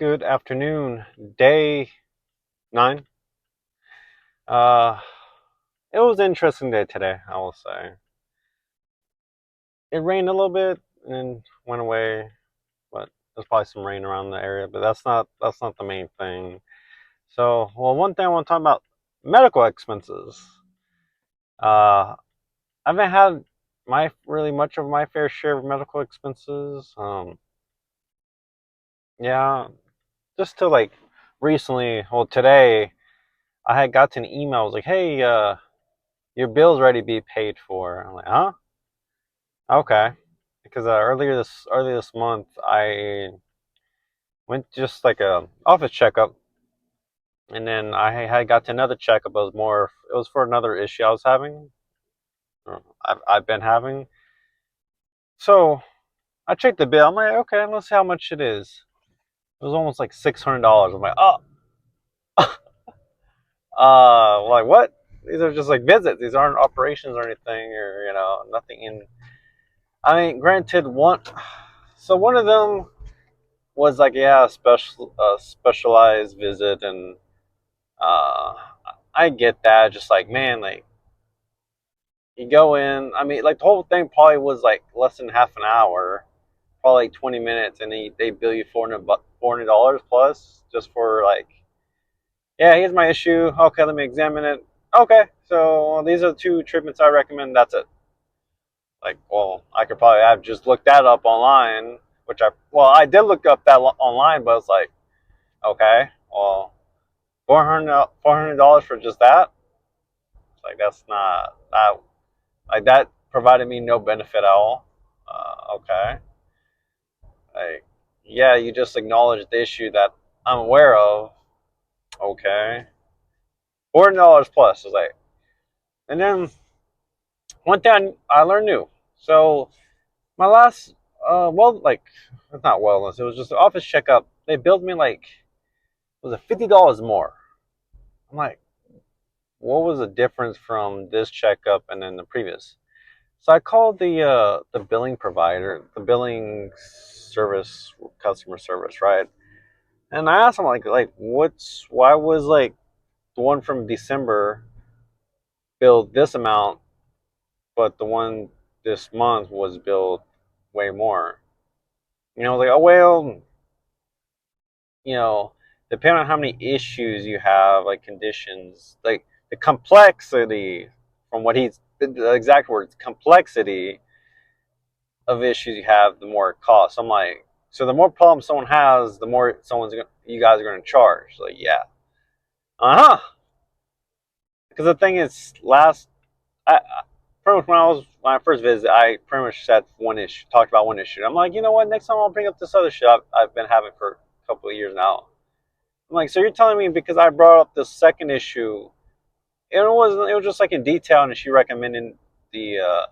Good afternoon, day 9. Uh, it was an interesting day today, I will say. It rained a little bit and then went away, but there's probably some rain around the area, but that's not the main thing. So, well, one thing I want to talk about medical expenses. Uh, I haven't had my really much of my fair share of medical expenses. Yeah, just to like recently, well, today I had gotten an email. It was like, hey, your bill's ready to be paid for. I'm like, huh? Okay. Because earlier this month, I went just like a office checkup, and then I had got to another checkup. It was for another issue I was having, or I've been having. So I checked the bill. I'm like, okay, let's see how much it is. It was almost like $600. I'm like, oh, like what? These are just like visits. These aren't operations or anything, or nothing in. I mean, granted, one of them was like, yeah, specialized visit, and uh I get that. Just like, man, like, you go in, I mean, like, the whole thing probably was like less than half an hour, probably like 20 minutes, and they bill you $400 plus just for like, yeah, here's my issue, okay, let me examine it, okay, so these are the two treatments I recommend, that's it. Like, well, I could probably have just looked that up online, which I did look up that online, but it's like, okay, well, $400 for just that. Like, that's not that. Like, that provided me no benefit at all. Okay, like, yeah, you just acknowledged the issue that I'm aware of. Okay, $400 plus is like, and then one thing I learned new. So my last, like, it's not wellness. It was just an office checkup. They billed me like, was it $50 more? I'm like, what was the difference from this checkup and then the previous? So I called the billing provider, the billing service, customer service, right? And I asked them like why was like the one from December billed this amount, but the one this month was billed way more? Like, oh well, you know, depending on how many issues you have, like conditions, like the complexity, from what the exact words, complexity of issues you have, the more it costs. I'm like, so the more problems someone has, the more you guys are going to charge. Like, yeah, uh huh. Because the thing is, pretty much when I first visited, I pretty much said one issue, talked about one issue. I'm like, you know what? Next time I'll bring up this other shit I've been having for a couple of years now. I'm like, so you're telling me because I brought up the second issue, it was just like in detail, and she recommended the uh,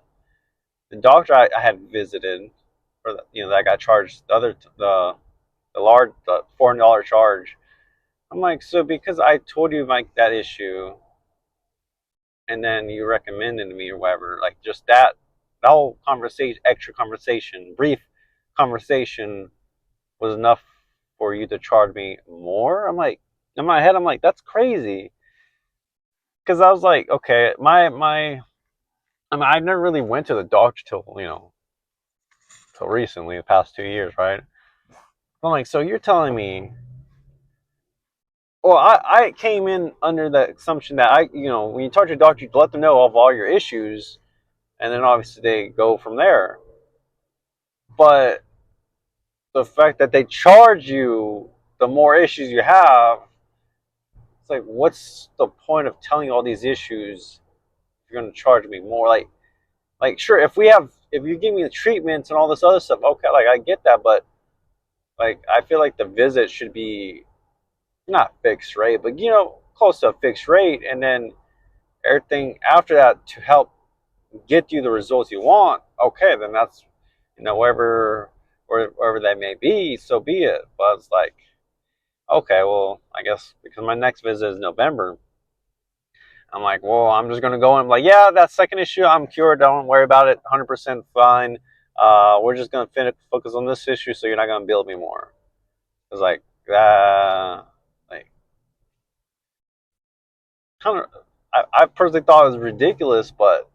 the doctor I had visited for that I got charged the $400 charge. I'm like, so because I told you like that issue, and then you recommended me or whatever, like just that whole extra conversation, brief conversation, was enough for you to charge me more? I'm like, in my head, I'm like, that's crazy. Because I was like, okay, I mean, I never really went to the doctor till recently, the past 2 years, right? I'm like, so you're telling me, well, I came in under the assumption that when you talk to your doctor, you let them know of all your issues, and then obviously they go from there. But the fact that they charge you the more issues you have, it's like, what's the point of telling you all these issues if you're going to charge me more? Like, sure, if you give me the treatments and all this other stuff, okay, like I get that, but like I feel like the visit should be not fixed rate, but close to a fixed rate, and then everything after that to help get you the results you want. Okay, then that's wherever that may be, so be it. But it's like, okay, well, I guess because my next visit is November, I'm like, well, I'm just gonna go and I'm like, yeah, that second issue, I'm cured. Don't worry about it. 100% fine. We're just gonna focus on this issue, so you're not gonna bill me more. It's like, like kind of, I personally thought it was ridiculous, but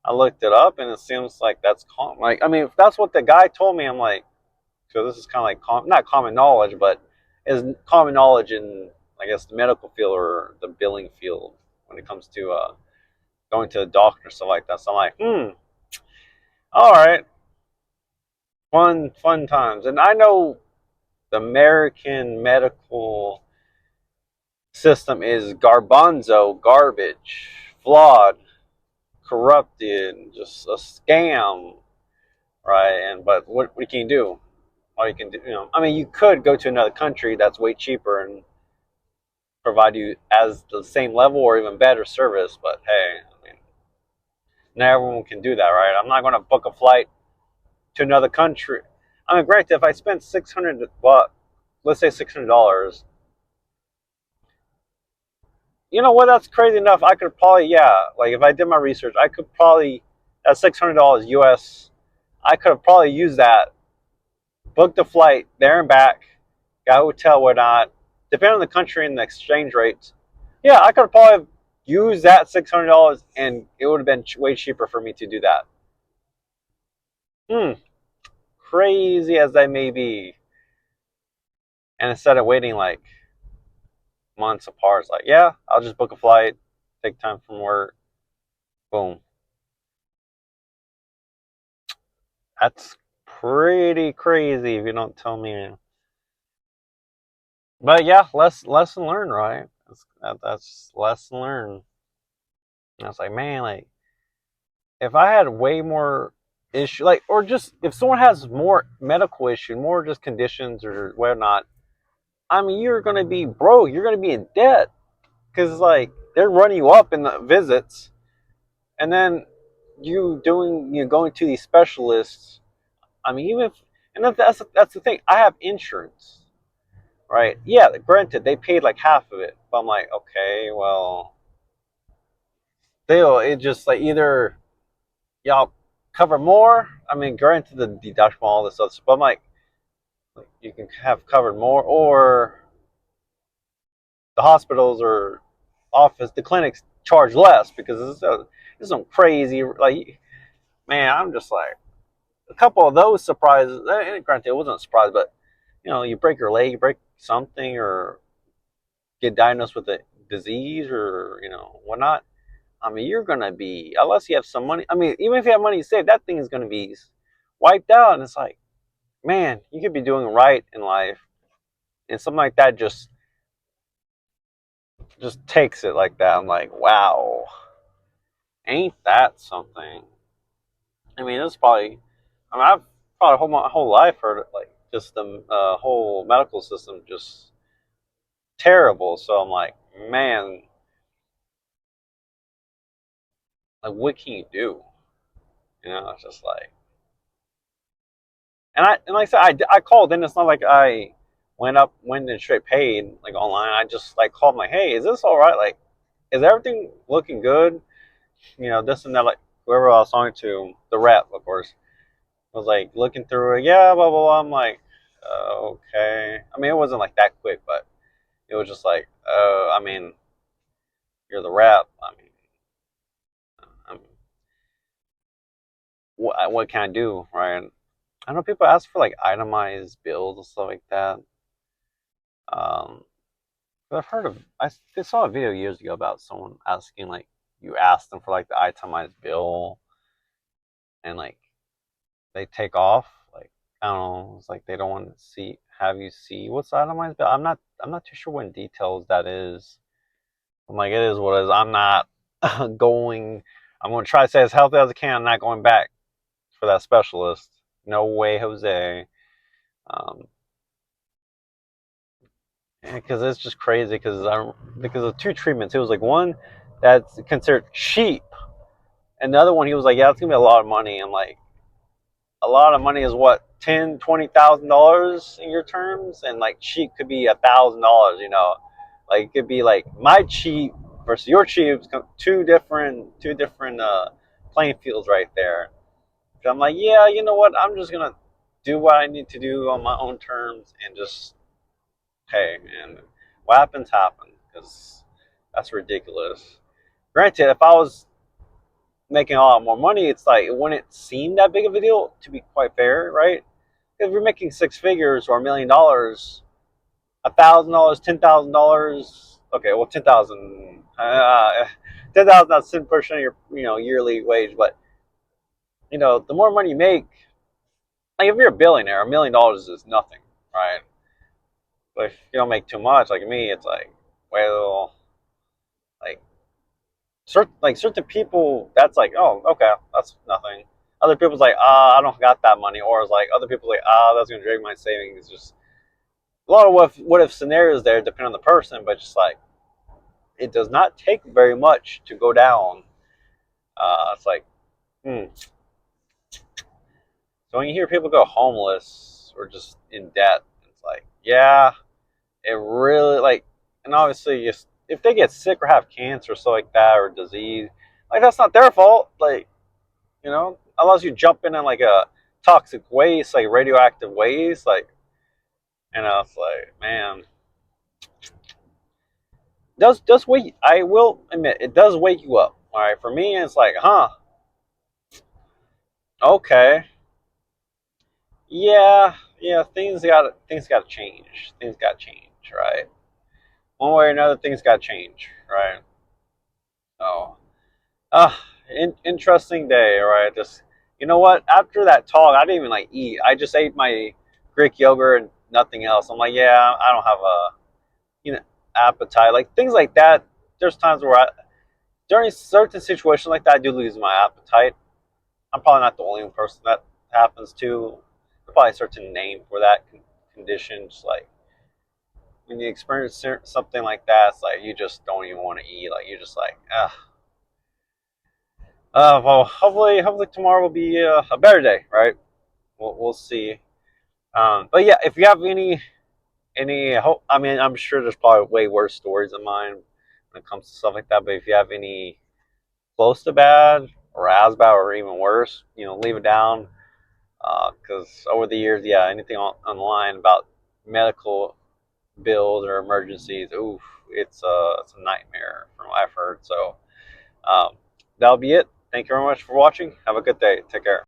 I looked it up and it seems like that's common. Like, I mean, if that's what the guy told me, I'm like, so this is kind of like not common knowledge, but is common knowledge in, I guess, the medical field or the billing field when it comes to going to a doctor and stuff like that. So I'm like, all right, fun times. And I know the American medical system is garbanzo, garbage, flawed, corrupted, just a scam, right? And but what can you do? All you can do, I mean, you could go to another country that's way cheaper and provide you as the same level or even better service. But hey, I mean, not everyone can do that, right? I'm not going to book a flight to another country. I mean, granted, if I spent 600, well, let's say $600, you know what? That's crazy enough. I could probably, yeah, like if I did my research, I could probably, at $600 US, I could have probably used that, booked the flight there and back, got a hotel, whatnot, depending on the country and the exchange rates. Yeah, I could have probably used that $600 and it would have been way cheaper for me to do that. Hmm, crazy as that may be. And instead of waiting like months apart, it's like, yeah, I'll just book a flight, take time from work, boom. That's pretty crazy if you don't tell me. But yeah, lesson learned, right? That's lesson learned. And I was like, man, like if I had way more issue, like, or just if someone has more medical issue, more just conditions or whatnot, I mean, you're gonna be broke. You're gonna be in debt because like they're running you up in the visits, and then you going to these specialists. I mean, even if, and that's the thing. I have insurance, right? Yeah, granted, they paid like half of it, but I'm like, okay, well, still, it just like either y'all cover more. I mean, granted, the deductible, all this stuff, but I'm like, you can have covered more, or the hospitals or the clinics charge less because this is some crazy, like, man, I'm just like, a couple of those surprises, and granted, it wasn't a surprise, but, you break your leg, you break something, or get diagnosed with a disease or, whatnot. I mean, you're going to be, unless you have some money, I mean, even if you have money saved, that thing is going to be wiped out. And it's like, man, you could be doing right in life. And something like that just takes it like that. I'm like, wow, ain't that something? I mean, it's probably, I mean, I've probably my whole life heard like just the whole medical system just terrible. So I'm like, man, like, what can you do? It's just like, and like I said, I called in. It's not like I went and straight paid like online. I just like called like, hey, is this all right? Like, is everything looking good? This and that. Like whoever I was talking to, the rep, of course, was like looking through it. Yeah, blah blah blah. I'm like, okay. I mean, it wasn't like that quick, but it was just like, I mean, you're the rep. I mean, what can I do, right? I know people ask for like itemized bills and stuff like that. Um, but I've heard of, I saw a video years ago about someone asking, like, you ask them for, like, the itemized bill, and, like, they take off. Like, I don't know, it's like they don't want to have you see what's the itemized bill. I'm not too sure what in details that is. I'm like, it is what it is. I'm not going, I'm going to try to stay as healthy as I can. I'm not going back for that specialist. No way, Jose. Um, because it's just crazy because of two treatments. It was like one that's considered cheap, and the other one he was like, yeah, it's gonna be a lot of money. I'm like, a lot of money is what, $10,000, $20,000 in your terms, and like cheap could be $1,000. Like it could be like my cheap versus your cheap, two different playing fields right there. So I'm like, yeah, you know what? I'm just gonna do what I need to do on my own terms and just hey, man, what happens happened, because that's ridiculous. Granted, if I was making a lot more money, it's like it wouldn't seem that big of a deal, to be quite fair, right? If you're making six figures or $1 million, $1,000, $10,000. Okay, well, 10,000, 10,000, that's 10% of your yearly wage. But the more money you make, like if you're a billionaire, $1 million is nothing, right? But if you don't make too much, like me, it's like, well, like certain people, that's like, oh, okay, that's nothing. Other people's like, I don't got that money, or it's like other people like, that's gonna drag my savings. Just a lot of what if scenarios there, depend on the person, but just like it does not take very much to go down. It's like, hmm. So when you hear people go homeless or just in debt, it's like, yeah, it really like, and obviously, just if they get sick or have cancer or stuff like that or disease, like that's not their fault. Like, unless you jump in like a toxic waste, like radioactive waste, like, it's like, man, does wake. I will admit, it does wake you up. All right, for me, it's like, huh, okay, yeah, yeah, things got to change. Things got to change, right? One way or another, things got to change, right? So, interesting day, right? Just what? After that talk, I didn't even like eat. I just ate my Greek yogurt and nothing else. I'm like, yeah, I don't have a you know appetite. Like things like that. There's times where during certain situations like that, I do lose my appetite. I'm probably not the only person that happens to. There's probably a certain name for that condition. Just like when you experience something like that, it's like you just don't even want to eat. Like you're just like, ah. Well, hopefully tomorrow will be a better day, right? We'll see. But yeah, if you have any hope, I mean, I'm sure there's probably way worse stories than mine when it comes to stuff like that. But if you have any close to bad or as bad or even worse, leave it down. Because over the years, yeah, anything online about medical bills or emergencies, oof, it's a nightmare from what I've heard. So um, that'll be it. Thank you very much for watching. Have a good day. Take care.